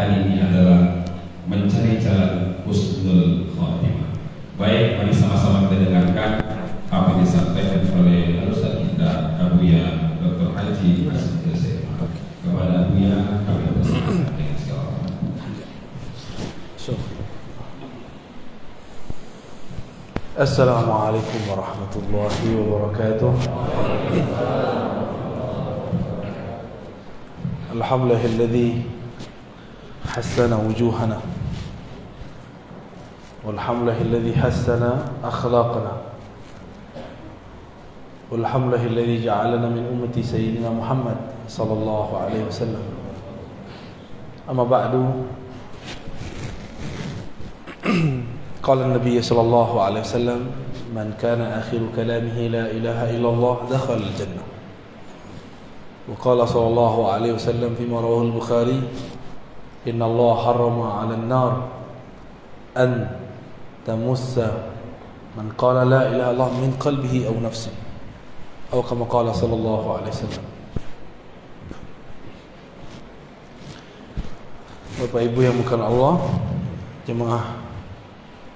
hari ini adalah mencari jalan husnul khotimah. Baik, mari sama-sama kita dengarkan apa yang disampaikan oleh Ustaz kita Abuya Dr. Haji Asyid Sema. Kepada Abuya kami bersilakan dengan segala hormat. Assalamualaikum warahmatullahi wabarakatuh. Alhamdulillahilladzi hassana wujuhana walhamdulillahilladzi hassana akhlaqana walhamdulillahilladzi ja'alana min ummati sayyidina Muhammad sallallahu alaihi wasallam. Amma ba'du. Qala an-nabiy sallallahu alaihi wasallam, man kana akhiru kalamihi la ilaha illallah dakhala al-jannah. Wa qala sallallahu alaihi wasallam fi ma rawahu al-Bukhari, inna Allah harrama 'ala an-nar an tamussa man qala la ilaha illallah min qalbihi aw nafsihi, atau kama qala sallallahu alaihi wasallam. Bapak Ibu yang bukan Allah, jemaah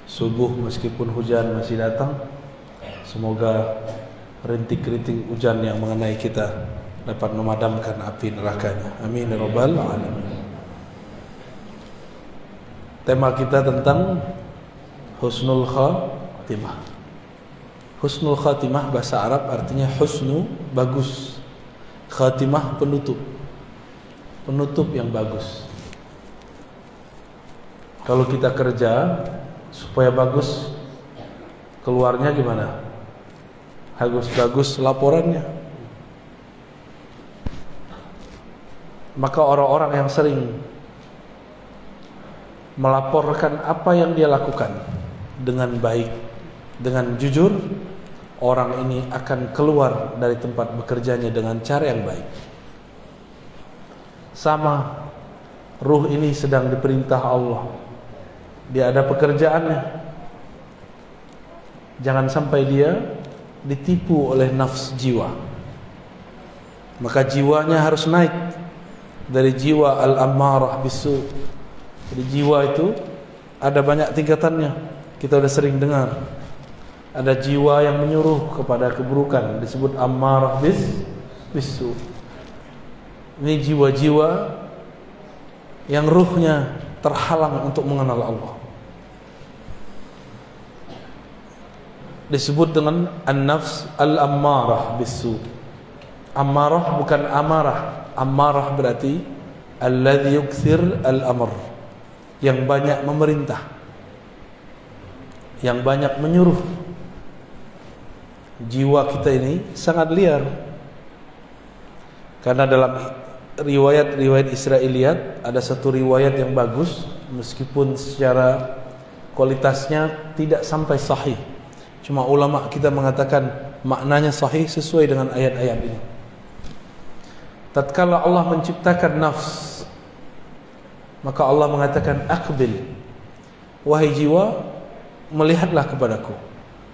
subuh meskipun hujan masih datang, semoga rintik-rintik hujan yang mengenai kita dapat memadamkan api nerakanya. Amin ya rabbal alamin. Tema kita tentang husnul khatimah. Husnul khatimah bahasa Arab artinya husnu, bagus. Khatimah, penutup. Penutup yang bagus. Kalau kita kerja supaya bagus, keluarnya gimana? Bagus laporannya. Maka orang-orang yang sering melaporkan apa yang dia lakukan dengan baik, dengan jujur, orang ini akan keluar dari tempat bekerjanya dengan cara yang baik. Sama, ruh ini sedang diperintah Allah, dia ada pekerjaannya. Jangan sampai dia ditipu oleh nafs jiwa. Maka jiwanya harus naik dari jiwa al-ammarah bisu. Jadi jiwa itu ada banyak tingkatannya. Kita sudah sering dengar. Ada jiwa yang menyuruh kepada keburukan, disebut ammarah bisu. Ini jiwa-jiwa yang ruhnya terhalang untuk mengenal Allah, disebut dengan an-nafs al-ammarah bisu. Ammarah bukan amarah. Ammarah berarti alladhi yukthir al-amr, yang banyak memerintah, yang banyak menyuruh. Jiwa kita ini sangat liar. Karena dalam riwayat-riwayat Israiliyat ada satu riwayat yang bagus, meskipun secara kualitasnya tidak sampai sahih. Cuma ulama kita mengatakan maknanya sahih sesuai dengan ayat-ayat ini. Tatkala Allah menciptakan nafs, maka Allah mengatakan aqbil, wahai jiwa, melihatlah kepadaku,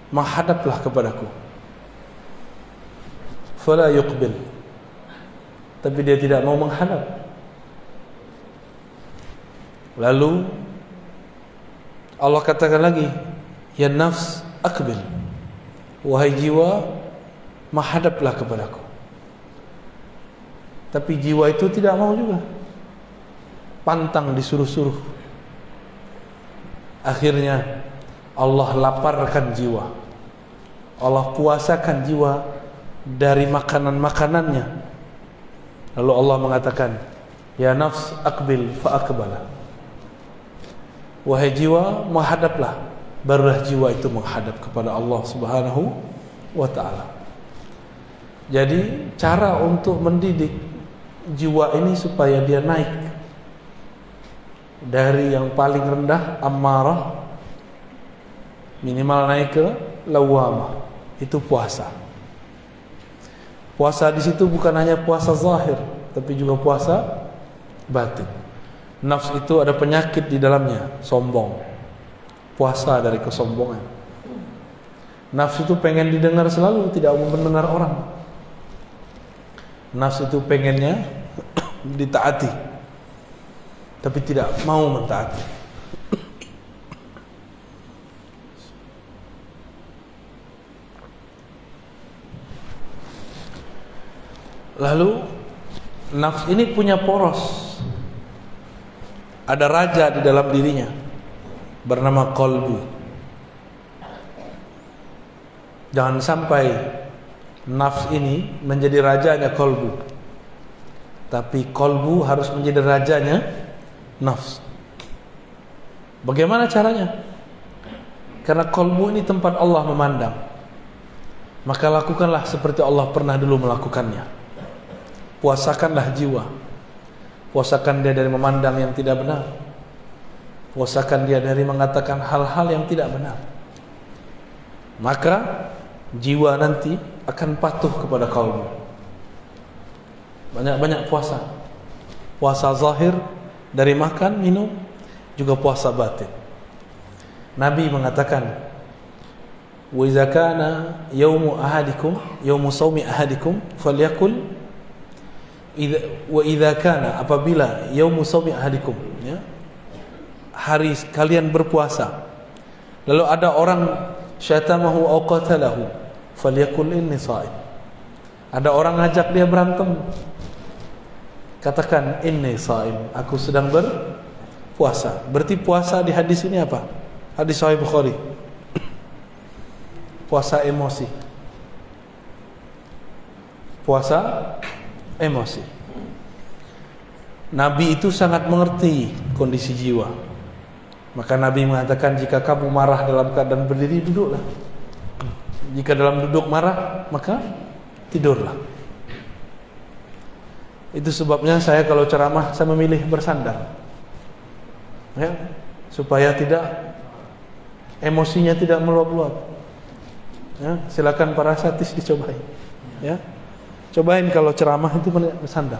menghadaplah kepadaku. Fala yuqbil, tapi dia tidak mau menghadap. Lalu Allah katakan lagi, ya nafs aqbil, wahai jiwa, menghadaplah kepadaku. Tapi jiwa itu tidak mau juga, pantang disuruh-suruh. Akhirnya Allah laparkan jiwa, Allah puasakan jiwa dari makanan-makanannya. Lalu Allah mengatakan, ya nafs aqbil fa aqbala, wahai jiwa, menghadaplah. Barulah jiwa itu menghadap kepada Allah Subhanahu wa ta'ala. Jadi cara untuk mendidik jiwa ini supaya dia naik dari yang paling rendah ammarah, minimal naik ke lawamah, itu puasa. Puasa di situ bukan hanya puasa zahir, tapi juga puasa batin. Nafs itu ada penyakit di dalamnya, sombong. Puasa dari kesombongan. Nafs itu pengen didengar selalu, tidak mau mendengar orang. Nafs itu pengennya ditaati. tapi tidak mau mentaati. Lalu nafs ini punya poros. Ada raja di dalam dirinya bernama qalbu. Jangan sampai nafs ini menjadi rajanya qalbu, tapi qalbu harus menjadi rajanya nafs. Bagaimana caranya? Karena qalbu ini tempat Allah memandang, maka lakukanlah seperti Allah pernah dulu melakukannya. Puasakanlah jiwa, puasakan dia dari memandang yang tidak benar, puasakan dia dari mengatakan hal-hal yang tidak benar. Maka jiwa nanti akan patuh kepada qalbu. Banyak-banyak puasa. Puasa zahir dari makan, minum, juga puasa batin. Nabi mengatakan, "Wa idza kana yaumu ahadikum, yaumu shaumi ahadikum falyakul." Wa idza kana, apabila yaumu shaumi ahadikum, ya, hari kalian berpuasa, lalu ada orang syatamahu aw qatalahu, falyakul inni shaim. Ada orang ngajak dia berantem, katakan inni shaim, aku sedang berpuasa. Berarti puasa di hadis ini apa? Hadis Sahih Bukhari. Puasa emosi. Puasa emosi. Nabi itu sangat mengerti kondisi jiwa. Maka Nabi mengatakan, jika kamu marah dalam keadaan berdiri, duduklah. Jika dalam duduk marah, maka tidurlah. Itu sebabnya saya kalau ceramah, saya memilih bersandar, ya, supaya tidak, emosinya tidak meluap-luap. Ya, silakan para satis dicobain. Ya, cobain kalau ceramah itu bersandar.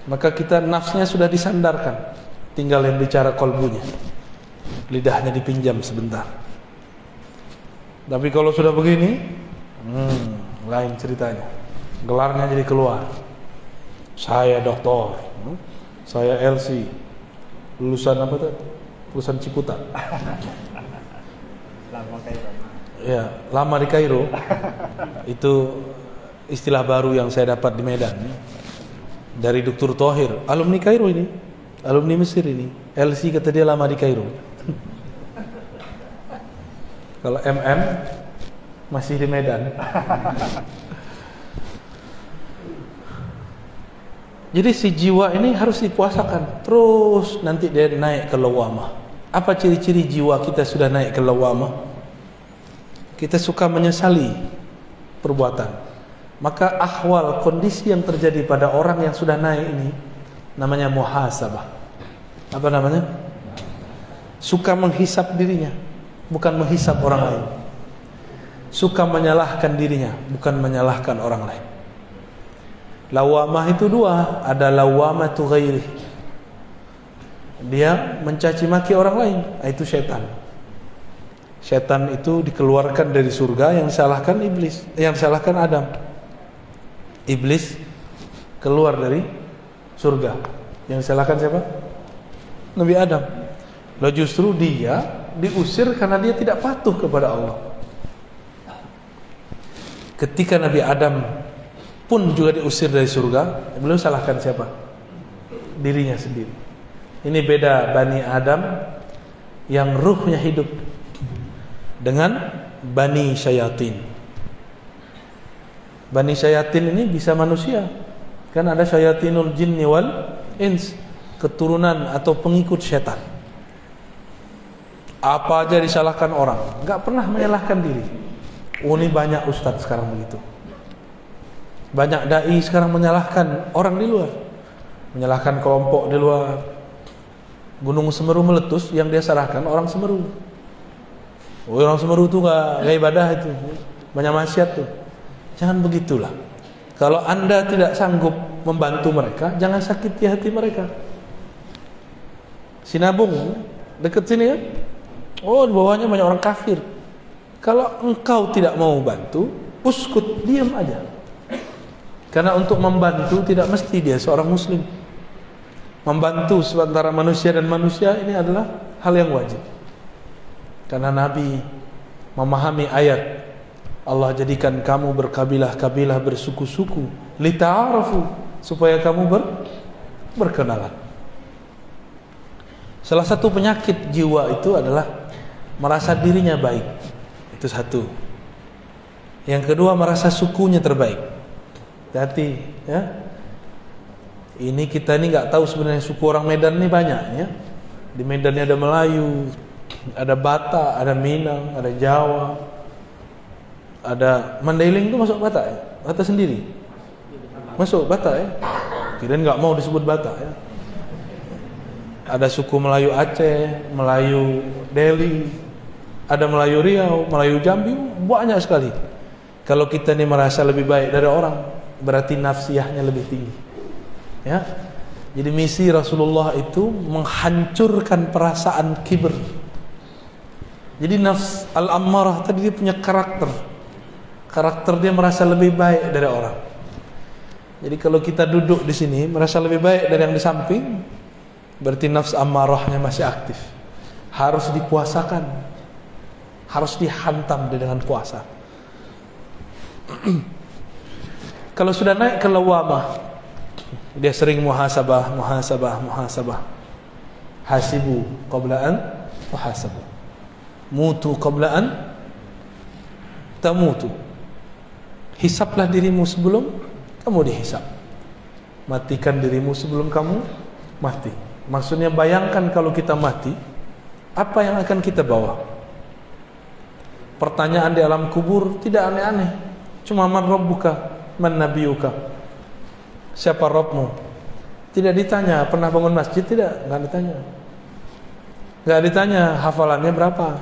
Maka kita nafsnya sudah disandarkan, tinggal yang bicara kolbunya, lidahnya dipinjam sebentar. Tapi kalau sudah begini, lain ceritanya. Gelarnya jadi keluar. Saya doktor, saya LC, lulusan apa tuh? Lulusan Ciputat. Ya, lama di Kairo. Itu istilah baru yang saya dapat di Medan. Dari Dr. Thohir, alumni Kairo ini, alumni Mesir ini. LC kata dia lama di Kairo. Kalau MM masih di Medan. Jadi si jiwa ini harus dipuasakan terus, nanti dia naik ke lawamah. Apa ciri-ciri jiwa kita sudah naik ke lawamah? Kita suka menyesali perbuatan. Maka ahwal, kondisi yang terjadi pada orang yang sudah naik ini namanya muhasabah. Apa namanya? Suka menghisap dirinya, bukan menghisap orang lain. Suka menyalahkan dirinya, bukan menyalahkan orang lain. Lawamah itu dua, ada lawamatu ghairi. Dia mencaci maki orang lain, itu setan. Setan itu dikeluarkan dari surga, yang salahkan iblis, yang salahkan Adam. Iblis keluar dari surga, yang salahkan siapa? Nabi Adam. Lalu justru dia diusir karena dia tidak patuh kepada Allah. Ketika Nabi Adam pun juga diusir dari surga, beliau salahkan siapa? Dirinya sendiri. Ini beda Bani Adam yang ruhnya hidup dengan Bani Syayatin. Bani Syayatin ini bisa manusia, kan ada Syayatinul Jinni wal Ins, keturunan atau pengikut setan. Apa aja disalahkan orang, nggak pernah menyalahkan diri. Ini banyak ustadz sekarang begitu. Banyak dai sekarang menyalahkan orang di luar, menyalahkan kelompok di luar. Gunung Semeru meletus, yang dia salahkan orang Semeru. Oh, orang Semeru itu nggak ibadah, itu banyak maksiat tuh. Jangan begitulah. Kalau Anda tidak sanggup membantu mereka, jangan sakiti hati mereka. Sinabung dekat sini kan? Oh, di bawahnya banyak orang kafir. Kalau engkau tidak mau bantu, uskut, diam aja. Karena untuk membantu tidak mesti dia seorang muslim. membantu antara manusia dan manusia, ini adalah hal yang wajib. Karena Nabi memahami ayat Allah jadikan kamu berkabilah-kabilah, bersuku-suku, lita'arafu, supaya kamu berkenalan. Salah satu penyakit jiwa itu adalah merasa dirinya baik. Itu satu. Yang kedua, merasa sukunya terbaik. Hati-hati ya. Ini kita ini nggak tahu sebenarnya suku orang Medan ini banyak ya. Di Medan ini ada Melayu, ada Batak, ada Minang, ada Jawa, ada Mandailing. Itu masuk Batak ya? Batak sendiri masuk Batak ya? Kirain nggak mau disebut Batak ya. Ada suku Melayu Aceh, Melayu Delhi, ada Melayu Riau, Melayu Jambi, banyak sekali. Kalau kita ini merasa lebih baik dari orang, berarti nafsiyahnya lebih tinggi ya. Jadi misi Rasulullah itu menghancurkan perasaan kibir. Jadi nafs al-ammarah tadi dia punya karakter dia merasa lebih baik dari orang. Jadi kalau kita duduk di sini merasa lebih baik dari yang di samping, berarti nafs ammarahnya masih aktif. Harus dipuasakan, harus dihantam dengan puasa. Kalau sudah naik ke lawamah, dia sering muhasabah. Hasibu qabla an tuhasabu, mutu qabla an tamutu. Hisablah dirimu sebelum kamu dihisab. Matikan dirimu sebelum kamu mati. Maksudnya bayangkan kalau kita mati, apa yang akan kita bawa? Pertanyaan di alam kubur tidak aneh-aneh. Cuma man rabbuka, man nabiyuka. Siapa Rabbmu? Tidak ditanya pernah bangun masjid, tidak, enggak ditanya. Enggak ditanya hafalannya berapa.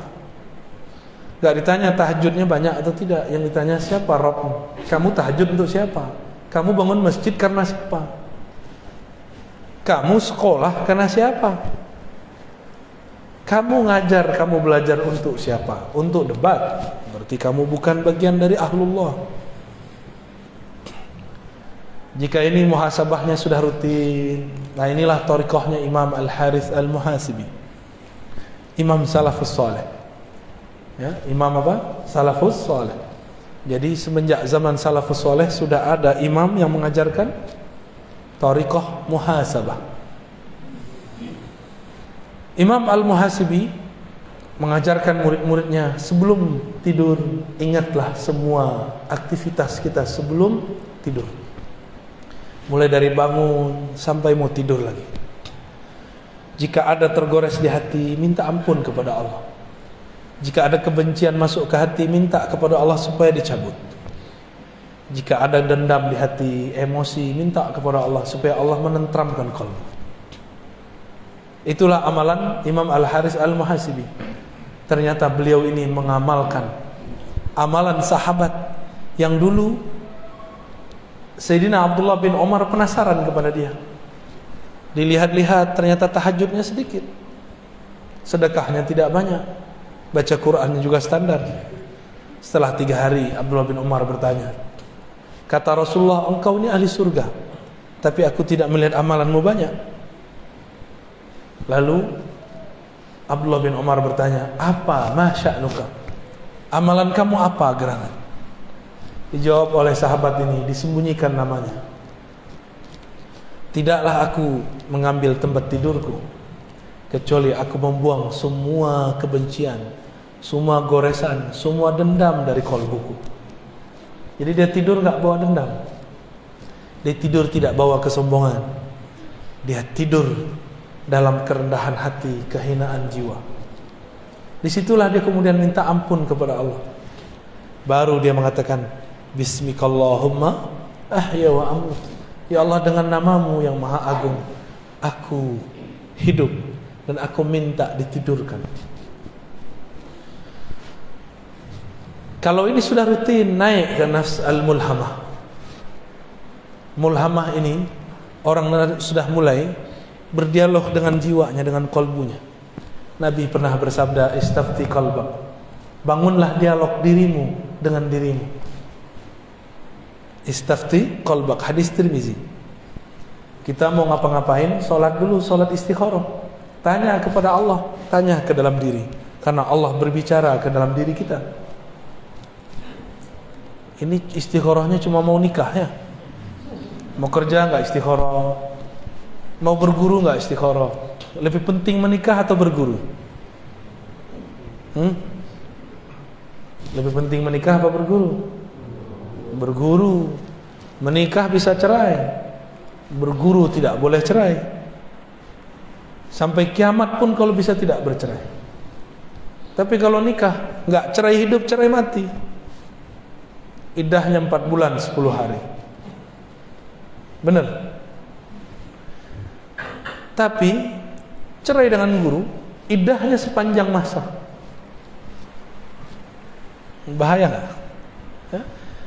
Enggak ditanya tahajudnya banyak atau tidak. Yang ditanya siapa Rabbmu? Kamu tahajud untuk siapa? Kamu bangun masjid karena siapa? Kamu sekolah karena siapa? Kamu ngajar, kamu belajar untuk siapa? Untuk debat. Berarti kamu bukan bagian dari ahlullah. Jika ini muhasabahnya sudah rutin, nah inilah thariqahnya Imam Al-Harith Al-Muhasibi, Imam Salafus Saleh ya, Imam apa? Salafus Saleh. Jadi semenjak zaman Salafus Saleh sudah ada imam yang mengajarkan thariqah muhasabah. Imam Al-Muhasibi mengajarkan murid-muridnya, sebelum tidur ingatlah semua aktivitas kita sebelum tidur. Mulai dari bangun sampai mau tidur lagi. Jika ada tergores di hati, minta ampun kepada Allah. Jika ada kebencian masuk ke hati, minta kepada Allah supaya dicabut. Jika ada dendam di hati, emosi, minta kepada Allah supaya Allah menentramkan qalbu. Itulah amalan Imam Al-Harith Al-Muhasibi. Ternyata beliau ini mengamalkan amalan sahabat yang dulu Sayyidina Abdullah bin Umar penasaran kepada dia. Dilihat-lihat ternyata tahajudnya sedikit, sedekahnya tidak banyak, baca Qur'annya juga standar. Setelah 3 hari Abdullah bin Umar bertanya, kata Rasulullah, engkau ini ahli surga, tapi aku tidak melihat amalanmu banyak. Lalu Abdullah bin Umar bertanya, apa ma sya'nuka? Amalan kamu apa gerangan? Dijawab oleh sahabat ini, disembunyikan namanya. Tidaklah aku mengambil tempat tidurku kecuali aku membuang semua kebencian, semua goresan, semua dendam dari kolbuku. Jadi dia tidur gak bawa dendam, dia tidur tidak bawa kesombongan, dia tidur dalam kerendahan hati, kehinaan jiwa. Disitulah dia kemudian minta ampun kepada Allah. Baru dia mengatakan, Bismikallahumma ahya wa amut. Ya Allah, dengan namamu yang maha agung, aku hidup dan aku minta ditidurkan. Kalau ini sudah rutin, naik ke nafs al-mulhamah. Mulhamah ini, orang sudah mulai berdialog dengan jiwanya, dengan kolbunya. Nabi pernah bersabda, istafti qalbak, bangunlah dialog dirimu dengan dirimu. Istafti qalbak, hadis Tirmizi. Kita mau ngapa-ngapain, sholat dulu, sholat istikharah. Tanya kepada Allah, tanya ke dalam diri. Karena Allah berbicara ke dalam diri kita. Ini istikharahnya cuma mau nikah ya. Mau kerja nggak istikharah? Mau berguru nggak istikharah? Lebih penting menikah atau berguru? Lebih penting menikah apa berguru? Berguru. Menikah bisa cerai, berguru tidak boleh cerai. Sampai kiamat pun kalau bisa tidak bercerai. Tapi kalau nikah nggak cerai hidup, cerai mati. Iddahnya 4 bulan 10 hari. Benar. Tapi cerai dengan guru, iddahnya sepanjang masa. Bahaya nggak? Ya?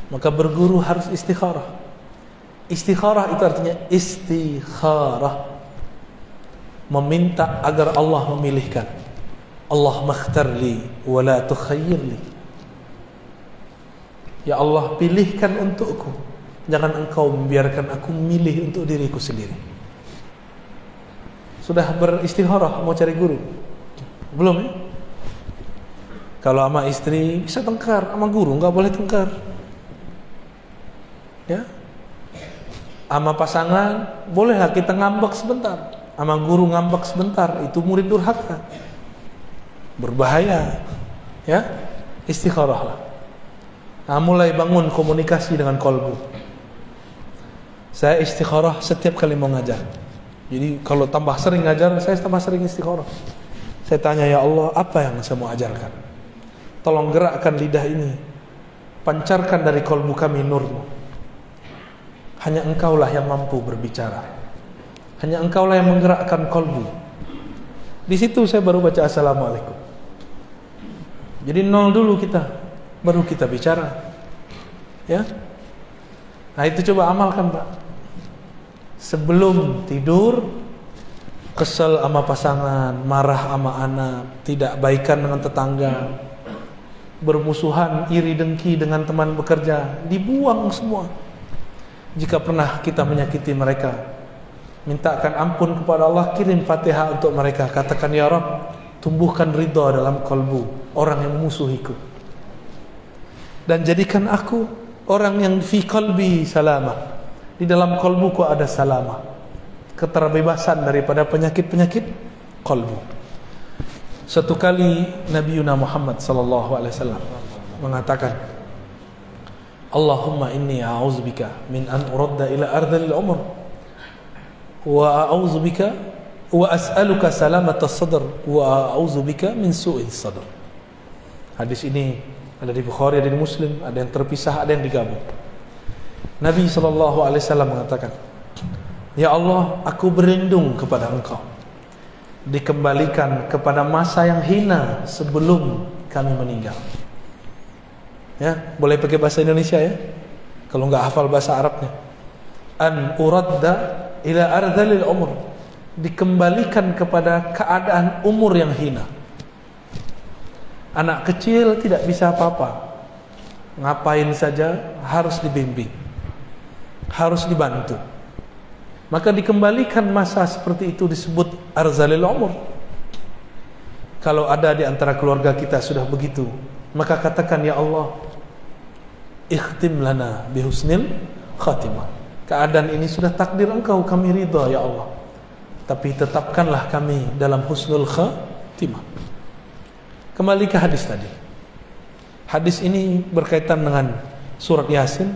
Maka berguru harus istikharah. Istikharah itu artinya istikharah, meminta agar Allah memilihkan. Allah makhtarli wa la tukhayyirli. Ya Allah, pilihkan untukku, jangan engkau membiarkan aku memilih untuk diriku sendiri. Sudah beristikharah mau cari guru? Belum ya? Kalau sama istri bisa tengkar, sama guru nggak boleh tengkar. Ya, sama pasangan bolehlah kita ngambek sebentar, sama guru ngambek sebentar, itu murid durhaka, berbahaya. Ya, istikharahlah. Nah, mulai bangun komunikasi dengan kolbu. Saya istikharah setiap kali mau ngajar. Jadi kalau tambah sering ngajar, saya tambah sering istikharah. Saya tanya, ya Allah, apa yang saya mau ajarkan? Tolong gerakkan lidah ini, pancarkan dari kolbu kami nurmu. Hanya engkaulah yang mampu berbicara. Hanya engkaulah yang menggerakkan kolbu. Di situ saya baru baca assalamualaikum. Jadi nol dulu kita, baru kita bicara. Ya. Nah itu coba amalkan Pak. Sebelum tidur, kesel sama pasangan, marah sama anak, tidak baikan dengan tetangga, bermusuhan, iri dengki dengan teman bekerja, dibuang semua. Jika pernah kita menyakiti mereka, mintakan ampun kepada Allah, kirim Fatihah untuk mereka. Katakan, ya Rabb, tumbuhkan ridha dalam kalbu orang yang memusuhiku, dan jadikan aku orang yang fi qalbi salamah, di dalam kalbuku ada salamah, keterbebasan daripada penyakit-penyakit kalbu. Satu kali Nabi Muhammad sallallahu alaihi wasallam mengatakan, Allahumma inni a'udzubika min an uradda ila ardhil umr wa a'udzubika wa as'aluka salamata sadr wa a'udzubika min su'is sadr. Hadis ini ada di Bukhari, ada di Muslim, ada yang terpisah, ada yang digabung. Nabi sallallahu alaihi wasallam mengatakan, ya Allah, aku berlindung kepada Engkau dikembalikan kepada masa yang hina sebelum kami meninggal. Ya, boleh pakai bahasa Indonesia ya, kalau nggak hafal bahasa Arabnya. An uradda ila ardhalil umur, dikembalikan kepada keadaan umur yang hina. Anak kecil tidak bisa apa-apa, ngapain saja harus dibimbing, harus dibantu. Maka dikembalikan masa seperti itu disebut arzalil umur. Kalau ada di antara keluarga kita sudah begitu, maka katakan, ya Allah, ikhtim lana bihusnil khatimah. Keadaan ini sudah takdir Engkau, kami ridha ya Allah, tapi tetapkanlah kami dalam husnul khatimah. Kembali ke hadis tadi. Hadis ini berkaitan dengan surat Yasin,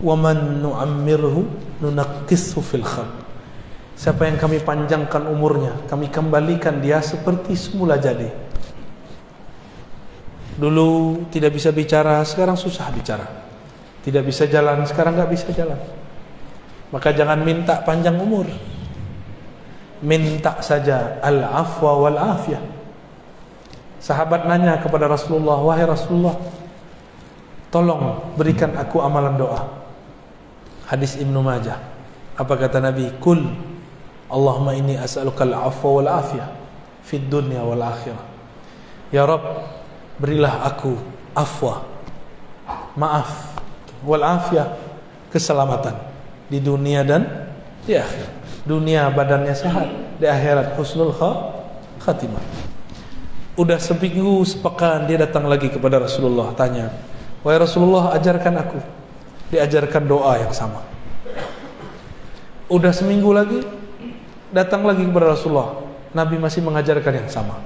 wa man nu'ammirhu nunaqqishu fil khalq. Siapa yang kami panjangkan umurnya, kami kembalikan dia seperti semula jadi. Dulu tidak bisa bicara, sekarang susah bicara. Tidak bisa jalan, sekarang nggak bisa jalan. Maka jangan minta panjang umur, minta saja al-afwa wal afiyah. Sahabat nanya kepada Rasulullah, wahai Rasulullah, tolong berikan aku amalan doa. Hadis Ibnu Majah. Apa kata Nabi? Kul Allahumma inni as'aluka al-afwa wal afiyah fid dunya wal akhirah. Ya Rabb, berilah aku afwa, maaf, wal afiyah, keselamatan di dunia dan di akhirat. dunia badannya sehat, di akhirat husnul khatimah. Udah seminggu sepekan dia datang lagi kepada Rasulullah, tanya, wahai Rasulullah, ajarkan aku. Diajarkan doa yang sama. Udah seminggu lagi, datang lagi kepada Rasulullah, Nabi masih mengajarkan yang sama.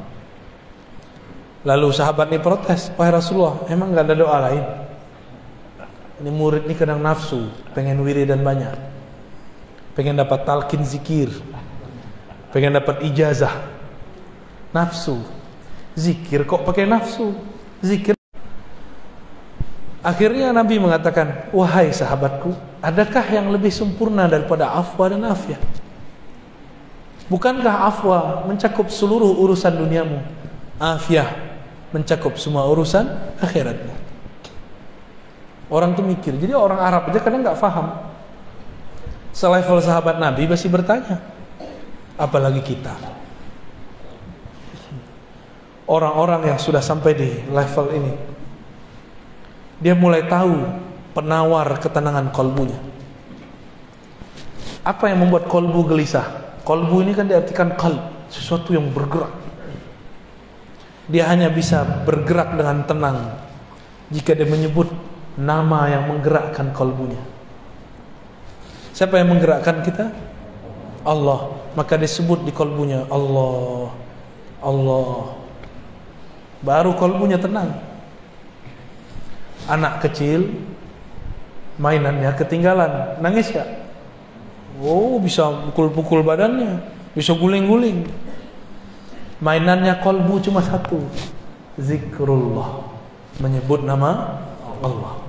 Lalu sahabat ini protes, wahai Rasulullah, emang gak ada doa lain? Ini murid ini kadang nafsu, pengen wiridan banyak, pengen dapat talqin zikir, pengen dapat ijazah. Nafsu, zikir kok pakai nafsu, zikir. Akhirnya Nabi mengatakan, wahai sahabatku, adakah yang lebih sempurna daripada afwa dan afiyah? Bukankah afwa mencakup seluruh urusan duniamu, afiyah mencakup semua urusan akhiratmu? Orang tuh mikir. Jadi orang Arab aja kadang nggak paham. Selevel sahabat Nabi masih bertanya, apalagi kita. Orang-orang yang sudah sampai di level ini, dia mulai tahu penawar ketenangan kolbunya. Apa yang membuat kolbu gelisah? Kolbu ini kan diartikan qalb, sesuatu yang bergerak. Dia hanya bisa bergerak dengan tenang jika dia menyebut nama yang menggerakkan kolbunya. Siapa yang menggerakkan kita? Allah. Maka disebut di kolbunya Allah, Allah. Baru kolbunya tenang. Anak kecil mainannya ketinggalan, nangis gak? Oh, bisa pukul-pukul badannya, bisa guling-guling. Mainannya kolbu cuma satu, zikrullah, menyebut nama Allah.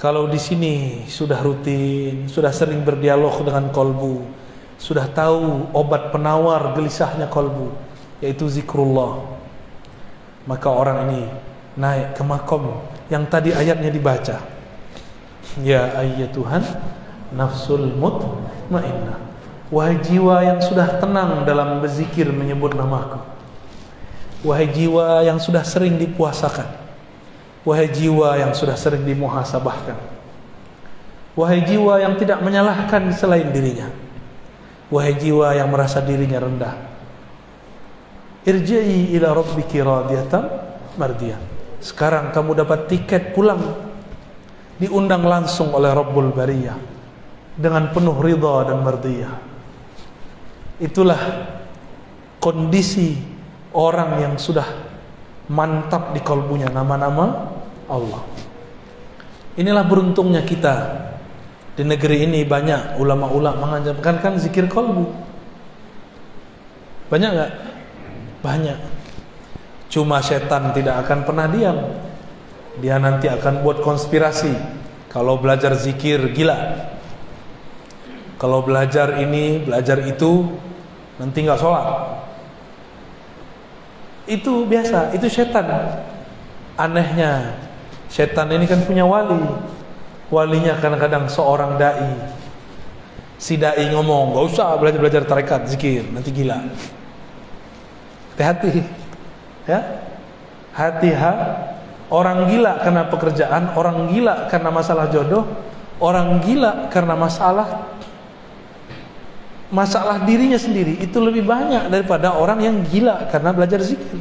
Kalau di sini sudah rutin, sudah sering berdialog dengan kolbu, sudah tahu obat penawar gelisahnya kolbu, yaitu zikrullah, maka orang ini naik ke makom yang tadi ayatnya dibaca. Ya ayyatuhan nafsul mutmainnah, wahai jiwa yang sudah tenang dalam berzikir menyebut namaku, wahai jiwa yang sudah sering dipuasakan, wahai jiwa yang sudah sering dimuhasabahkan, wahai jiwa yang tidak menyalahkan selain dirinya, wahai jiwa yang merasa dirinya rendah, irji'i ila rabbiki radiyatan mardiyah. Sekarang kamu dapat tiket pulang, diundang langsung oleh Rabbul Bariyah dengan penuh ridha dan mardiyah. Itulah kondisi orang yang sudah mantap di kolbunya nama-nama Allah. Inilah beruntungnya kita. Di negeri ini banyak ulama-ulama mengajarkan kan zikir kolbu. Banyak gak? Banyak. Cuma setan tidak akan pernah diam. Dia nanti akan buat konspirasi. Kalau belajar zikir gila, kalau belajar ini, belajar itu, nanti gak sholat. Itu biasa, itu setan. Anehnya, setan ini kan punya wali. Walinya kadang-kadang seorang da'i. Si da'i ngomong, gak usah belajar-belajar tarekat, zikir, nanti gila. Hati-hati, ya. Hati-hati. Orang gila karena pekerjaan, orang gila karena masalah jodoh, orang gila karena masalah dirinya sendiri itu lebih banyak daripada orang yang gila karena belajar zikir.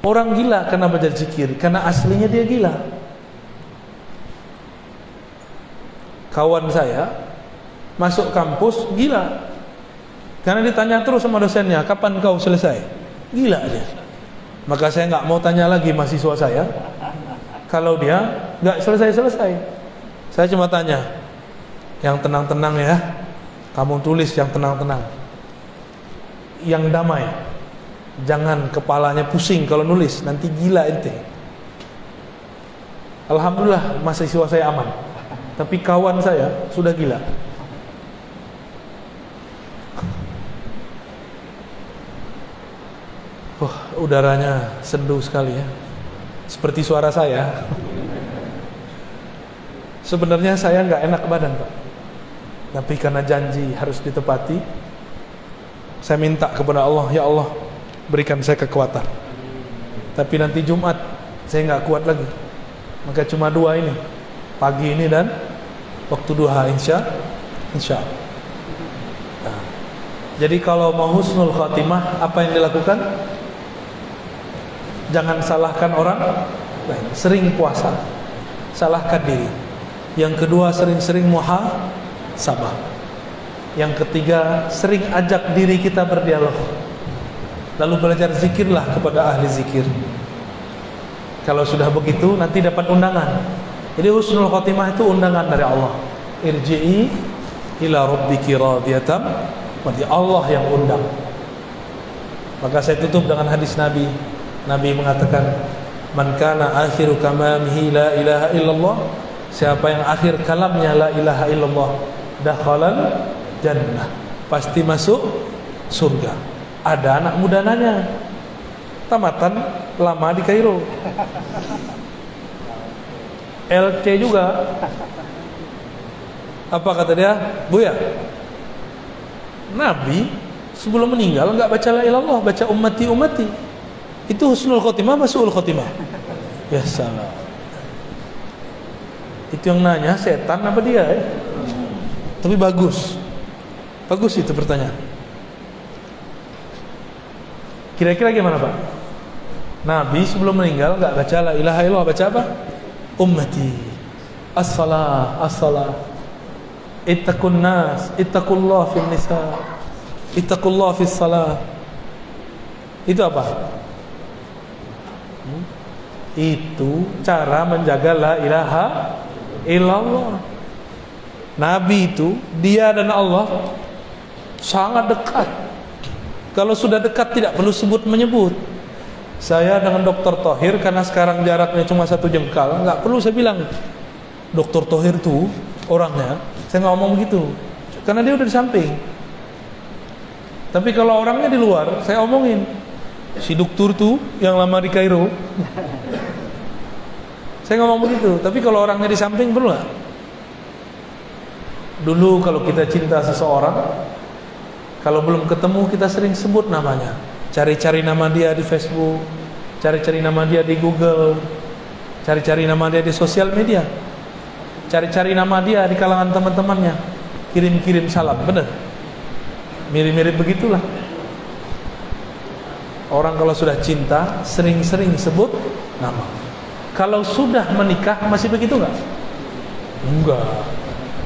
Orang gila karena belajar zikir karena aslinya dia gila. Kawan saya masuk kampus gila karena ditanya terus sama dosennya, kapan kau selesai? Gila dia. Maka saya nggak mau tanya lagi mahasiswa saya kalau dia nggak selesai-selesai. Saya cuma tanya, yang tenang-tenang ya, kamu tulis yang tenang-tenang, yang damai, jangan kepalanya pusing kalau nulis, nanti gila ente. Alhamdulillah mahasiswa saya aman, tapi kawan saya sudah gila. Wah, udaranya sendu sekali ya, seperti suara saya. Sebenarnya saya nggak enak badan Pak, tapi karena janji harus ditepati, saya minta kepada Allah, ya Allah berikan saya kekuatan. Tapi nanti Jumat saya nggak kuat lagi, maka cuma 2 ini, pagi ini dan waktu duha, insya Allah. Jadi kalau mau husnul khatimah, apa yang dilakukan? Jangan salahkan orang lain. Sering puasa, salahkan diri. Yang kedua, sering-sering muhasabah. Yang ketiga, sering ajak diri kita berdialog. Lalu belajar zikirlah kepada ahli zikir. Kalau sudah begitu, nanti dapat undangan. Jadi husnul khatimah itu undangan dari Allah. Irji'i ila rabbiki radiyatan, berarti Allah yang undang. Maka saya tutup dengan hadis Nabi. Nabi mengatakan, man kana akhiru kamamihi la ilaha illallah, siapa yang akhir kalamnya la ilaha illallah, dakhalal jannah, pasti masuk surga. Ada anak muda nanya, tamatan lama di Kairo, LC juga. Apa kata dia? Buya, Nabi sebelum meninggal enggak baca la ilallah, baca ummati ummati. Itu husnul khotimah, su'ul khotimah. Ya salah. Itu yang nanya setan apa dia ya? Tapi bagus. Bagus itu pertanyaan. Kira-kira gimana Pak? Nabi sebelum meninggal enggak baca la ilaha illallah, baca apa? Ummati. As-salah, as-salah. Ittaqun nas, ittaqullah fil nisa, ittaqullah fis salah. Itu apa? Itu cara menjaga la ilaha illallah. Nabi itu, dia dan Allah sangat dekat. Kalau sudah dekat tidak perlu sebut menyebut. Saya dengan Dr. Thohir, karena sekarang jaraknya cuma 1 jengkal, nggak perlu saya bilang Dr. Thohir tuh orangnya. Saya nggak ngomong begitu, karena dia udah di samping. Tapi kalau orangnya di luar, saya omongin si dokter tuh yang lama di Kairo. Saya ngomong begitu. Tapi kalau orangnya di samping, perlu nggak? Dulu kalau kita cinta seseorang, kalau belum ketemu kita sering sebut namanya, cari-cari nama dia di Facebook, cari-cari nama dia di Google, cari-cari nama dia di sosial media, cari-cari nama dia di kalangan teman-temannya, kirim-kirim salam. Benar? Mirip-mirip begitulah. Orang kalau sudah cinta sering-sering sebut nama. Kalau sudah menikah masih begitu nggak? Enggak.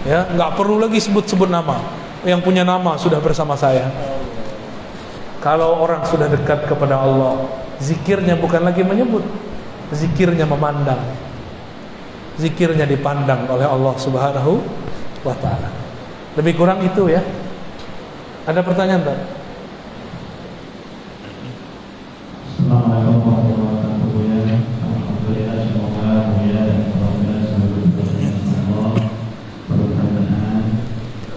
Ya, nggak perlu lagi sebut-sebut nama. Yang punya nama sudah bersama saya. Kalau orang sudah dekat kepada Allah, zikirnya bukan lagi menyebut, zikirnya memandang. Zikirnya dipandang oleh Allah Subhanahu wa ta'ala. Lebih kurang itu ya. Ada pertanyaan tak? Assalamualaikum warahmatullahi wabarakatuh. Alhamdulillah, semoga mulia dan alhamdulillah semoga Allah. Pertanyaan,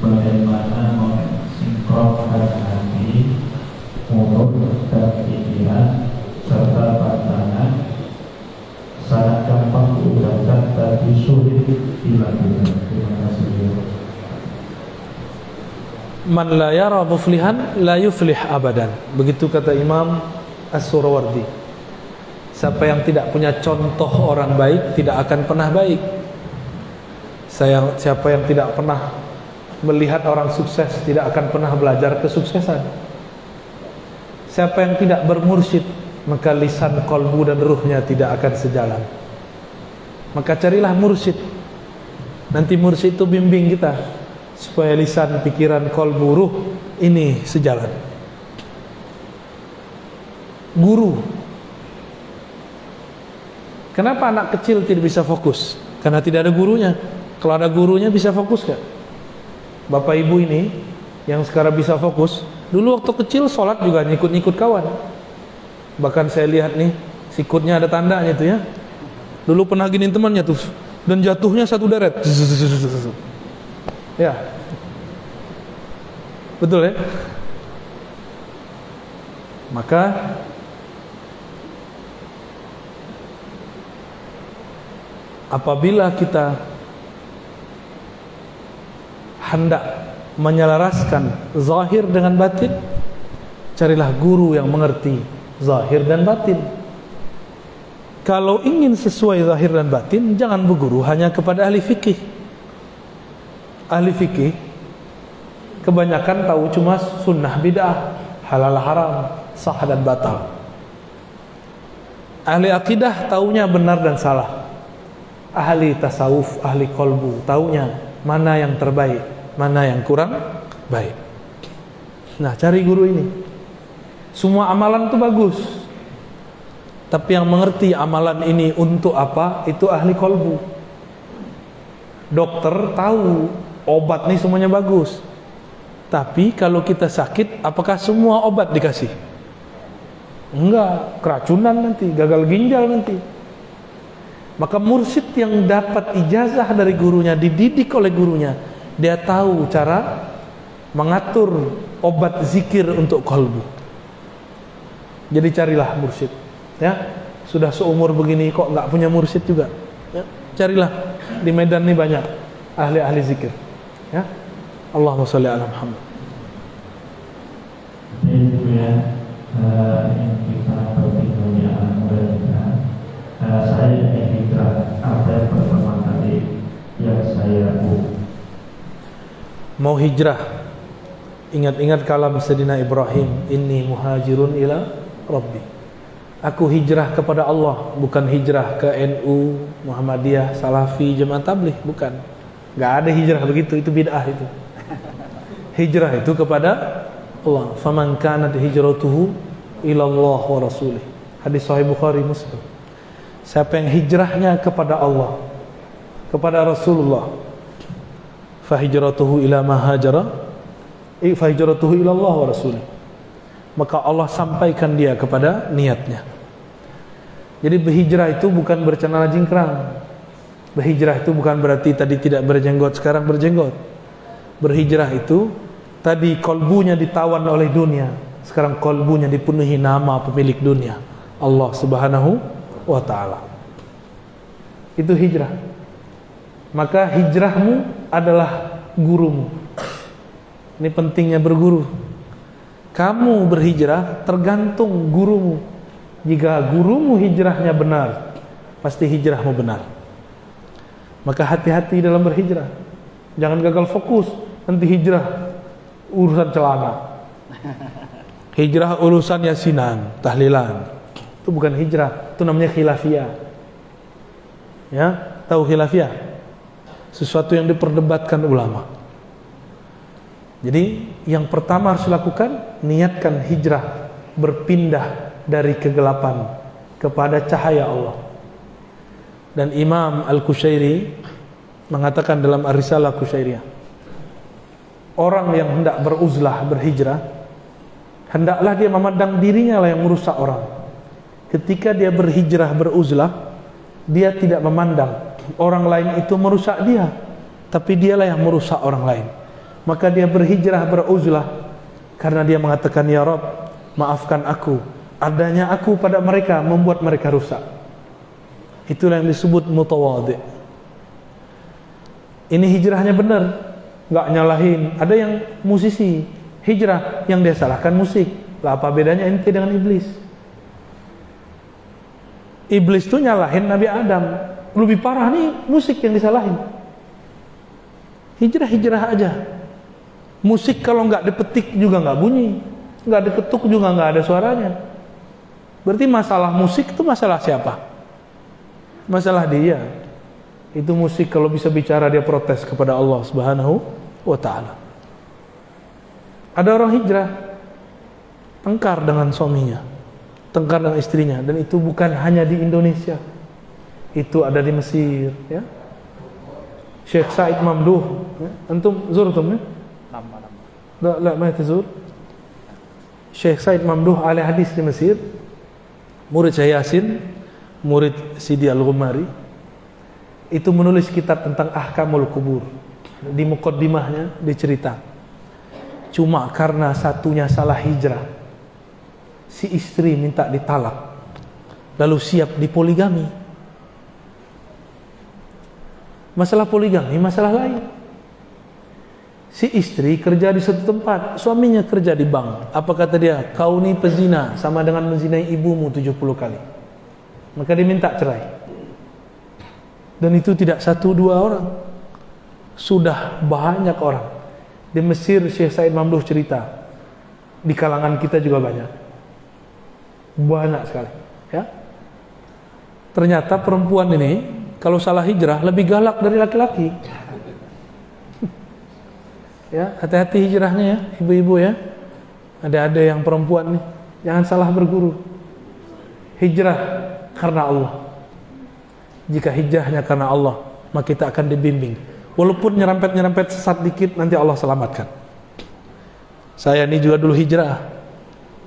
bagaimana mensinkronkan hati, mulut dan pikiran serta pandangan sangat gampang diucapkan tapi sulit dilakukan. Terima kasih. Man la yara muflihan la yuflih abadan. Begitu kata Imam As-Surawardi. Siapa yang tidak punya contoh orang baik tidak akan pernah baik. Siapa yang tidak pernah melihat orang sukses tidak akan pernah belajar kesuksesan. Siapa yang tidak bermursyid, maka lisan, kolbu dan ruhnya tidak akan sejalan. Maka carilah mursyid. Nanti mursyid itu bimbing kita supaya lisan, pikiran, kolbu, ruh ini sejalan. Guru. Kenapa anak kecil tidak bisa fokus? Karena tidak ada gurunya. Kalau ada gurunya bisa fokus gak? Bapak ibu ini yang sekarang bisa fokus, dulu waktu kecil sholat juga nyikut-nyikut kawan. Bahkan saya lihat nih, sikutnya ada tandanya tuh ya. Dulu pernah giniin temannya tuh, dan jatuhnya satu deret. Ya, betul ya. Maka apabila kita hendak menyelaraskan zahir dengan batin, carilah guru yang mengerti zahir dan batin. Kalau ingin sesuai zahir dan batin, jangan berguru hanya kepada ahli fikih. Ahli fikih Kebanyakan tahu cuma sunnah bid'ah, halal haram, sah dan batal. Ahli akidah taunya benar dan salah. Ahli tasawuf, ahli kolbu taunya mana yang terbaik, mana yang kurang baik. Nah, cari guru ini. Semua amalan itu bagus, tapi yang mengerti amalan ini untuk apa, itu ahli kolbu. Dokter tahu obat nih semuanya bagus, tapi kalau kita sakit, apakah semua obat dikasih? Enggak, keracunan nanti, gagal ginjal nanti. Maka mursyid yang dapat ijazah dari gurunya, dididik oleh gurunya, dia tahu cara mengatur obat zikir untuk kolbu. Jadi carilah mursyid, ya. Sudah seumur begini kok nggak punya mursyid juga, ya. Carilah, di Medan ini banyak ahli-ahli zikir, ya. Allahumma sholli ala Muhammad. Ini ya, yang kita berbincang di alam muda kita. Saya ingin hijrah, apa yang pertama kali yang saya mau hijrah, ingat-ingat kalam Sayyidina Ibrahim, inni muhajirun ila Rabbi. Aku hijrah kepada Allah, bukan hijrah ke NU, Muhammadiyah, Salafi, Jemaah Tabligh, bukan. Gak ada hijrah begitu, itu bid'ah itu. Hijrah itu kepada Allah. Faman kanat hijratuhu ila Allah wa rasulih. Hadis sahih Bukhari Muslim. Siapa yang hijrahnya kepada Allah, kepada Rasulullah, fa hijratuhu ila ma hajara, fa hijratuhu ila Allah wa rasulih. Maka Allah sampaikan dia kepada niatnya. Jadi berhijrah itu bukan bercelana jingkrang. Berhijrah itu bukan berarti tadi tidak berjenggot, sekarang berjenggot. Berhijrah itu tadi kolbunya ditawan oleh dunia, sekarang kolbunya dipenuhi nama pemilik dunia, Allah Subhanahu wa ta'ala. Itu hijrah. Maka hijrahmu adalah gurumu. Ini pentingnya berguru. Kamu berhijrah tergantung gurumu. Jika gurumu hijrahnya benar, pasti hijrahmu benar. Maka hati-hati dalam berhijrah. Jangan gagal fokus, nanti hijrah urusan celana. Hijrah urusan yasinan, tahlilan. Itu bukan hijrah, itu namanya khilafiyah. Ya, tahu khilafiyah? Sesuatu yang diperdebatkan ulama. Jadi yang pertama harus dilakukan, niatkan hijrah, berpindah dari kegelapan kepada cahaya Allah. Dan Imam Al-Qushairi mengatakan dalam Ar-Risalah Qushairiyah, orang yang hendak beruzlah, berhijrah, hendaklah dia memandang dirinya lah yang merusak orang. Ketika dia berhijrah, beruzlah, dia tidak memandang orang lain itu merusak dia, tapi dialah yang merusak orang lain. Maka dia berhijrah, beruzlah, karena dia mengatakan, ya Rabb, maafkan aku, adanya aku pada mereka membuat mereka rusak. Itulah yang disebut mutawadhi. Ini hijrahnya benar, nggak nyalahin. Ada yang musisi hijrah, yang dia salahkan musik. Lah apa bedanya ente dengan iblis? Iblis tuh nyalahin Nabi Adam, lebih parah nih musik yang disalahin. Hijrah aja. Musik kalau nggak dipetik juga nggak bunyi, nggak diketuk juga nggak ada suaranya. Berarti masalah musik itu masalah siapa? Masalah dia. Itu musik kalau bisa bicara dia protes kepada Allah Subhanahu wa ta'ala. Ada orang hijrah, tengkar dengan suaminya, tengkar dengan istrinya, dan itu bukan hanya di Indonesia, itu ada di Mesir, ya. Syekh Said Mamduh, ya. Antum zurtum, ya? La ma tazur. Syekh Said Mamduh ahli hadis di Mesir, murid Syekh Yasin, murid Sidi Al-Ghumari, itu menulis kitab tentang ahkamul kubur. Di muqaddimahnya dicerita, cuma karena satunya salah hijrah, si istri minta ditalak, lalu siap dipoligami. Masalah poligami masalah lain. Si istri kerja di satu tempat, suaminya kerja di bank. Apa kata dia? Kau ni pezina, sama dengan menzinai ibumu 70 kali. Maka dia minta cerai. Dan itu tidak satu dua orang, sudah banyak orang Di Mesir Syekh Said Mamduh cerita, di kalangan kita juga banyak sekali, ya. Ternyata perempuan ini kalau salah hijrah lebih galak dari laki-laki. Ya, hati-hati hijrahnya ya, ibu-ibu ya. Ada yang perempuan nih, jangan salah berguru. Hijrah karena Allah. Jika hijrahnya karena Allah, maka kita akan dibimbing. Walaupun nyerempet sesat dikit, nanti Allah selamatkan. Saya ini juga dulu hijrah.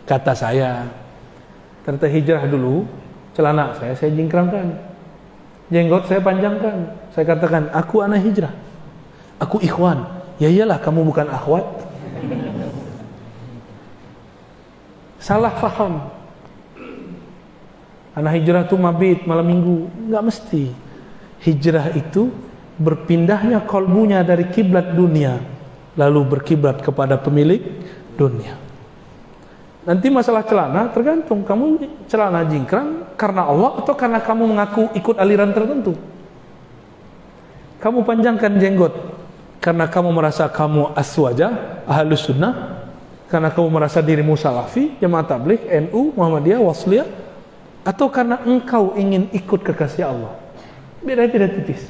Kata saya, ternyata hijrah dulu, celana saya jingkrangkan, jenggot saya panjangkan. Saya katakan, aku anak hijrah, aku ikhwan. Ya iyalah, kamu bukan akhwat. Salah faham. Anak hijrah itu mabit malam minggu, nggak mesti. Hijrah itu berpindahnya kalbunya dari kiblat dunia lalu berkiblat kepada pemilik dunia. Nanti masalah celana tergantung kamu celana jingkrang karena Allah atau karena kamu mengaku ikut aliran tertentu. Kamu panjangkan jenggot karena kamu merasa kamu aswaja, ahlus sunnah, karena kamu merasa dirimu salafi, jamaah tabligh, NU, Muhammadiyah, Wasliyah, atau karena engkau ingin ikut kekasih Allah. Beda-beda tipis.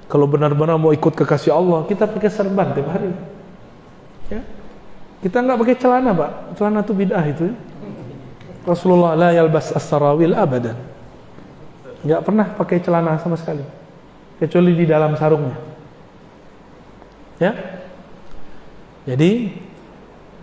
Kalau benar-benar mau ikut kekasih Allah, kita pakai serban tiap hari. Ya. Kita nggak pakai celana, Pak. Celana itu bid'ah itu. Ya. Rasulullah la yalbas as-sarawil abadan. Nggak pernah pakai celana sama sekali, kecuali di dalam sarungnya. Ya. Jadi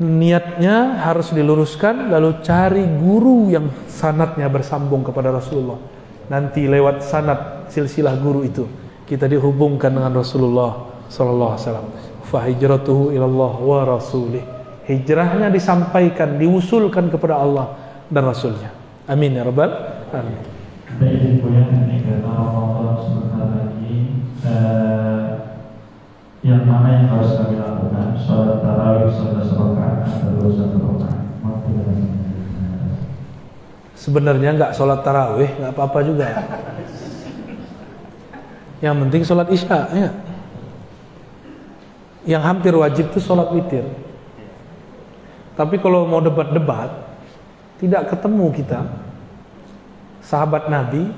niatnya harus diluruskan, lalu cari guru yang sanadnya bersambung kepada Rasulullah. Nanti lewat sanad silsilah guru itu kita dihubungkan dengan Rasulullah sallallahu alaihi wasallam. Fa hijratuhu ilallah wa rasulih. Hijrahnya disampaikan, diusulkan kepada Allah dan Rasulnya. Amin ya rabbal alamin. Baik, Ibu, ini karena Ramadan sebentar lagi, yang mana yang harus kami lakukan? Sholat tarawih 11 rakaat atau 1 rakaat? Sebenarnya nggak sholat tarawih, nggak apa-apa juga. Yang penting sholat isya, ya. Yang hampir wajib itu sholat witir. Tapi kalau mau debat-debat, tidak ketemu kita. Sahabat Nabi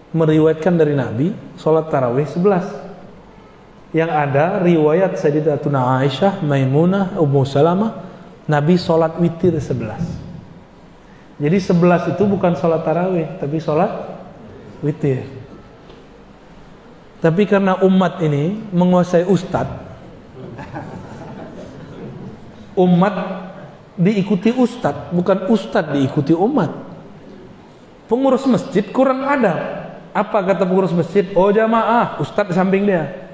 meriwayatkan dari Nabi sholat tarawih 11. Yang ada riwayat Sayyidatuna Aisyah, Maimunah, Ummu Salamah, Nabi sholat witir 11. Jadi 11 itu bukan sholat tarawih, tapi sholat witir. Tapi karena umat ini menguasai ustadz, umat diikuti ustadz, bukan ustadz diikuti umat. Pengurus masjid kurang adab. Apa kata pengurus masjid? Oh jamaah, ustadz di samping dia.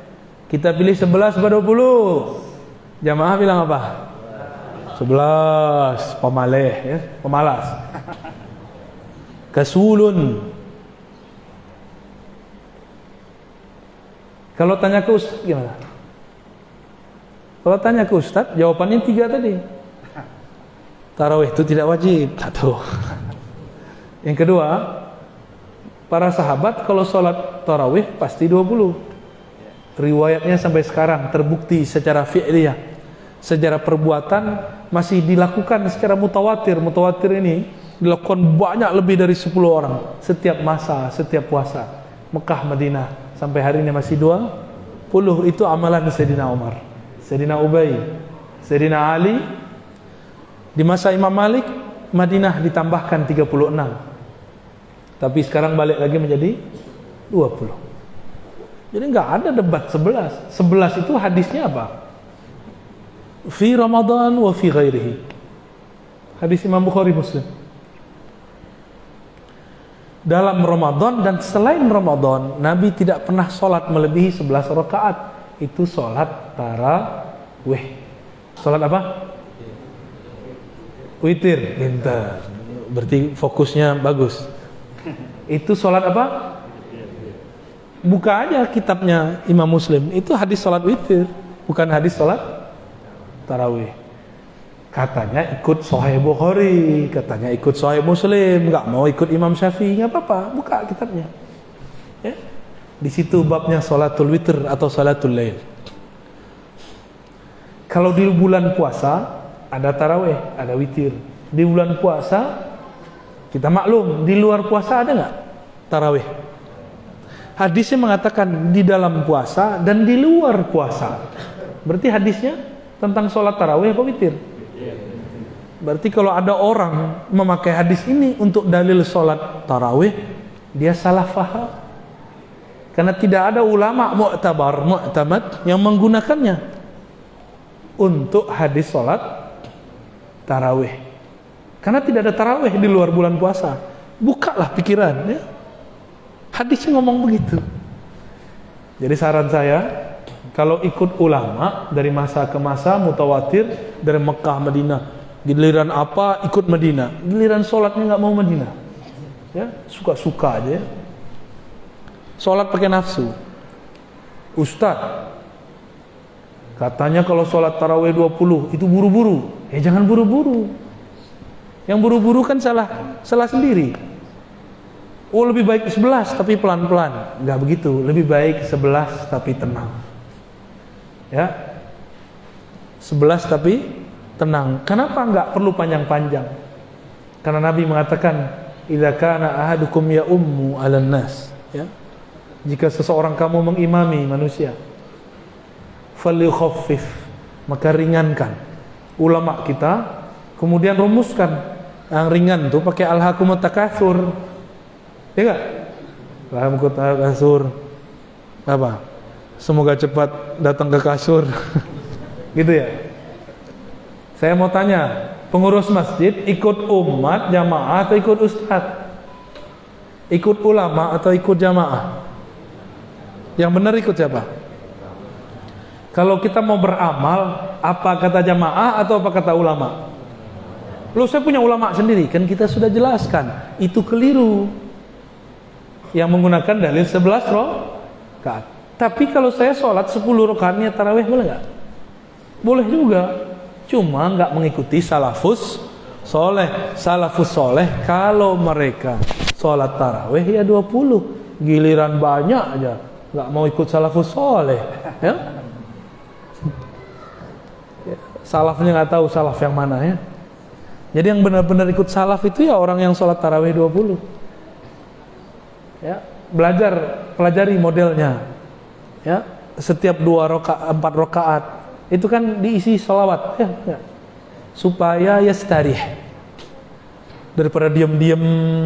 Kita pilih 11 pada 20. Jamaah bilang apa? 11, pemaleh, ya, pemalas. Kasulun. Kalau tanya ke ustaz gimana? Kalau tanya ke ustaz, jawabannya 3 tadi. Tarawih itu tidak wajib. 1. Yang kedua, para sahabat kalau sholat tarawih pasti 20. Riwayatnya sampai sekarang terbukti secara fi'liyah, secara perbuatan masih dilakukan secara mutawatir. Mutawatir ini dilakukan banyak lebih dari 10 orang setiap masa, setiap puasa. Mekah, Madinah, sampai hari ini masih 20. Itu amalan Sayyidina Umar, Sayyidina Ubay, Sayyidina Ali. Di masa Imam Malik, Madinah ditambahkan 36. Tapi sekarang balik lagi menjadi 20. Jadi nggak ada debat 11. 11 itu hadisnya apa? Fi Ramadan wa fi ghairihi. Hadis Imam Bukhari Muslim. Dalam Ramadan dan selain Ramadan, Nabi tidak pernah sholat melebihi 11 rakaat. Itu sholat tarawih. Sholat apa? Witir. Pintar. Berarti fokusnya bagus. Itu sholat apa? Buka aja kitabnya Imam Muslim. Itu hadis sholat witir, bukan hadis sholat tarawih. Katanya ikut Sahih Bukhari, katanya ikut Sahih Muslim, nggak mau ikut Imam Syafi'i, nggak apa-apa, buka kitabnya. Ya. Di situ babnya sholatul witir atau sholatul lail. Kalau di bulan puasa ada tarawih, ada witir. Di bulan puasa kita maklum, di luar puasa ada nggak tarawih? Hadisnya mengatakan di dalam puasa dan di luar puasa. Berarti hadisnya tentang sholat tarawih apa witir? Berarti kalau ada orang memakai hadis ini untuk dalil sholat tarawih, dia salah faham. Karena tidak ada ulama mu'tamad yang menggunakannya untuk hadis sholat tarawih. Karena tidak ada tarawih di luar bulan puasa. Bukalah pikiran, ya. Hadisnya ngomong begitu. Jadi saran saya, kalau ikut ulama dari masa ke masa mutawatir dari Mekah Madinah, giliran apa ikut Madinah, giliran sholatnya nggak mau Madinah, ya suka-suka aja. Ya. Sholat pakai nafsu. Ustadz katanya kalau sholat tarawih 20 itu buru-buru. Jangan buru-buru. Yang buru-buru kan salah sendiri. Lebih baik 11 tapi pelan-pelan. Enggak begitu. Lebih baik 11 tapi tenang. Ya. 11 tapi tenang. Kenapa enggak perlu panjang-panjang? Karena Nabi mengatakan, "Idza kana ahadukum ya ummu 'alan nas." Ya. Jika seseorang kamu mengimami manusia, falyukhaffif, maka ringankan. Ulama kita kemudian rumuskan yang ringan tuh pakai alhaakumut takatsur. Ya enggak? Alhaakumut takatsur. Apa? Semoga cepat datang ke kasur. Gitu ya. Saya mau tanya, pengurus masjid ikut umat jamaah atau ikut ustadz? Ikut ulama atau ikut jamaah? Yang benar ikut siapa? Kalau kita mau beramal, apa kata jamaah atau apa kata ulama? Loh, saya punya ulama sendiri, kan kita sudah jelaskan, itu keliru. Yang menggunakan dalil 11 rakaat. Tapi kalau saya sholat 10 rakaatnya tarawih boleh nggak? Boleh juga. Cuma nggak mengikuti salafus soleh. Salafus soleh kalau mereka sholat tarawih ya 20, giliran banyak aja nggak mau ikut salafus soleh, ya. Salafnya nggak tahu salaf yang mana, ya. Jadi yang benar-benar ikut salaf itu ya orang yang sholat tarawih 20, ya. Pelajari modelnya, ya. Setiap 4 rakaat itu kan diisi sholawat, ya. Supaya yastarih, daripada diam-diam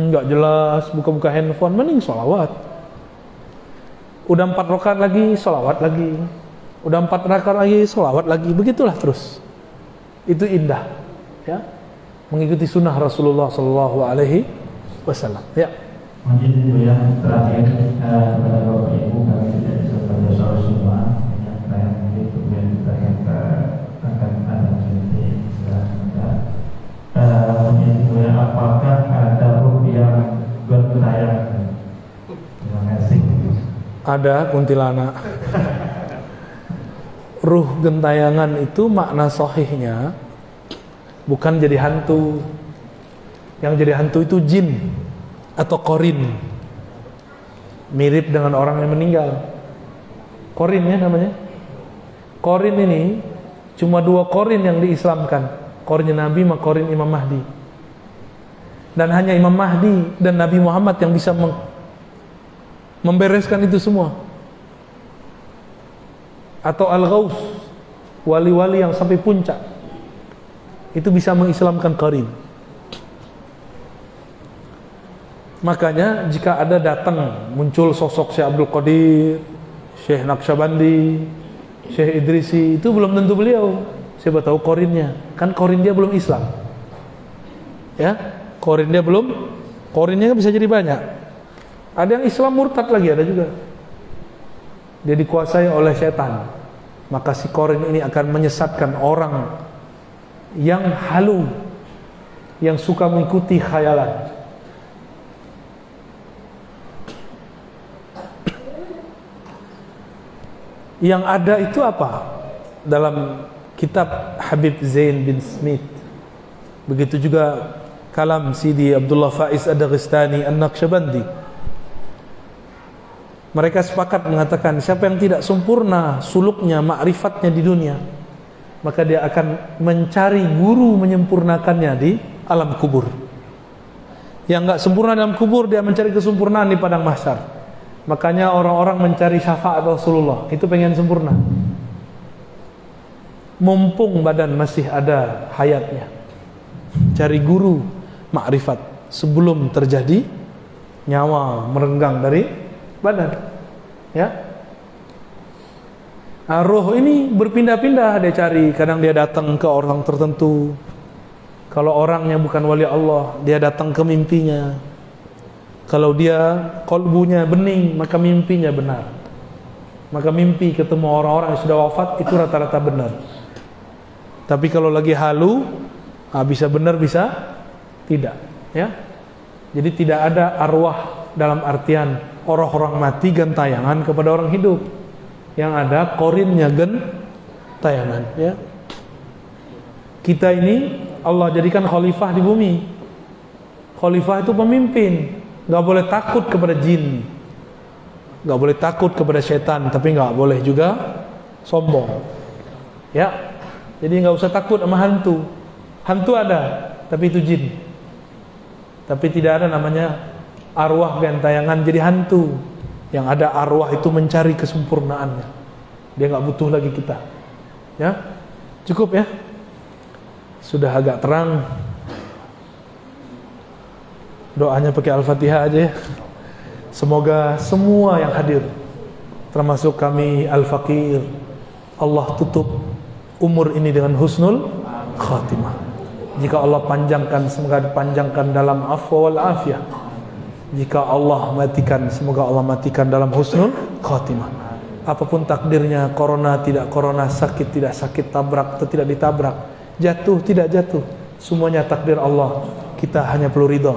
nggak jelas buka-buka handphone, mending sholawat. Udah 4 rakaat lagi sholawat lagi, udah 4 rakaat lagi sholawat lagi, begitulah terus. Itu indah, ya, mengikuti sunnah Rasulullah Shallallahu Alaihi Wasallam. Ya. Mungkin itu yang terakhir kepada Bapak Ibu, kami tidak bisa pada soal semua, yang mungkin kemudian kita yang akan ada nanti mungkin kemudian apakah ada ruh yang bertayang? Terima kasih. Ada kuntilanak. Ruh gentayangan itu makna sahihnya bukan jadi hantu. Yang jadi hantu itu jin atau korin, mirip dengan orang yang meninggal. Korin, ya namanya. Korin ini cuma 2 korin yang diislamkan, korinnya Nabi sama korin Imam Mahdi. Dan hanya Imam Mahdi dan Nabi Muhammad yang bisa membereskan itu semua. Atau Al-Ghaus, wali-wali yang sampai puncak, itu bisa mengislamkan qarin. Makanya jika ada datang muncul sosok Syekh Abdul Qadir, Syekh Naqsyabandi, Syekh Idrisi, itu belum tentu beliau. Siapa tahu qarinnya, kan qarin dia belum Islam, ya, qarin dia belum, qarinnya bisa jadi banyak. Ada yang Islam murtad lagi, ada juga. Dia dikuasai oleh setan. Maka si qarin ini akan menyesatkan orang yang halu, yang suka mengikuti khayalan. Yang ada itu apa? Dalam kitab Habib Zain bin Smith, begitu juga kalam Sidi Abdullah Faiz Ad-Daghestani An-Naqsyabandi. Mereka sepakat mengatakan siapa yang tidak sempurna suluknya, ma'rifatnya di dunia, maka dia akan mencari guru menyempurnakannya di alam kubur. Yang enggak sempurna dalam kubur, dia mencari kesempurnaan di padang mahsyar. Makanya orang-orang mencari syafaat Rasulullah, itu pengen sempurna. Mumpung badan masih ada hayatnya, cari guru makrifat sebelum terjadi nyawa merenggang dari badan. Ya. Roh ini berpindah-pindah, dia cari. Kadang dia datang ke orang tertentu. Kalau orangnya bukan wali Allah, dia datang ke mimpinya. Kalau dia kolbunya bening, maka mimpinya benar. Maka mimpi ketemu orang-orang yang sudah wafat itu rata-rata benar. Tapi kalau lagi halu, bisa benar bisa tidak, ya. Jadi tidak ada arwah dalam artian orang-orang mati gentayangan kepada orang hidup. Yang ada korinnya gentayangan, ya. Kita ini Allah jadikan khalifah di bumi. Khalifah itu pemimpin. Gak boleh takut kepada jin, gak boleh takut kepada setan, tapi gak boleh juga sombong, ya. Jadi gak usah takut sama hantu. Hantu ada, tapi itu jin. Tapi tidak ada namanya arwah gentayangan jadi hantu. Yang ada arwah itu mencari kesempurnaannya. Dia gak butuh lagi kita, ya. Cukup, ya. Sudah agak terang. Doanya pakai Al-Fatihah aja, ya. Semoga semua yang hadir, termasuk kami Al-Faqir, Allah tutup umur ini dengan husnul khatimah. Jika Allah panjangkan, semoga dipanjangkan dalam afwa wal afiyah. Jika Allah matikan, semoga Allah matikan dalam husnul khatimah. Apapun takdirnya, corona tidak corona, sakit tidak sakit, tabrak atau tidak ditabrak, jatuh tidak jatuh, semuanya takdir Allah. Kita hanya perlu ridha.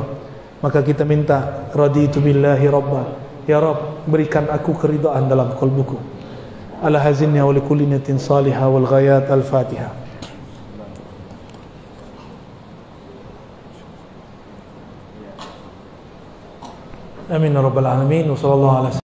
Maka kita minta, raditu billahi rabba, ya Rabb, berikan aku keridhaan dalam qalbuku. Ala hazinni wa likulli niyatin salihah wal ghayat. Al-Fatihah. Amin ya rabbal alamin. Wa sallallahu alaihi